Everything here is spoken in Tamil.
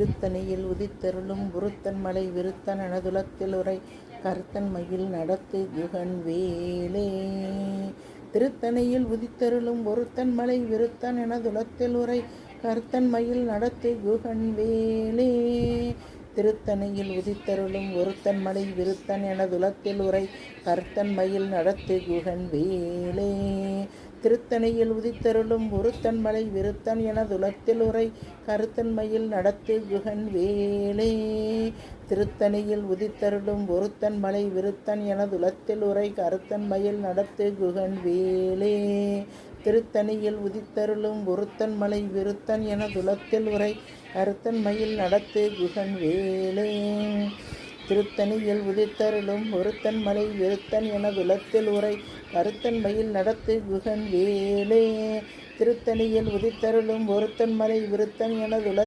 திருத்தணியில் உதித்தருளும் ஒருத்தன் மலை விருத்தன் எனதுலத்தில் உரை கருத்தன் மயில் நடத்து குகன் வேலே. திருத்தணியில் உதித்தருளும் ஒருத்தன் மலை விருத்தன் எனதுலத்தில் உரை கருத்தன் மயில் நடத்து குகன் வேலே. திருத்தணியில் உதித்தருளும் ஒருத்தன் மலை விருத்தன் எனதுலத்தில் உரை கருத்தன் மயில் நடத்து குகன் வேலே. திருத்தணியில் உதித்தருளும் ஒருத்தன் மலை விருத்தன் எனதுலத்தில் உரை கருத்தன் மயில் நடத்து குகன் வேலே. திருத்தணியில் உதித்தருளும் ஒருத்தன் மலை விருத்தன் எனதுலத்தில் உரை கருத்தன் மயில் நடத்து குகன் வேலே. திருத்தணியில் உதித்தருளும் ஒருத்தன் மலை விருத்தன் எனதுலத்தில் உரை கருத்தன் மயில் நடத்து குகன் வேலே. திருத்தணியில் உதித்தருளும் ஒருத்தன் மலை விருத்தன் எனதுலத்தில் உரை கருத்தன் மயில் நடத்து குகன் வேலே. திருத்தணியில் உதித்தருளும் ஒருத்தன் மலை விருத்தன் எனதுல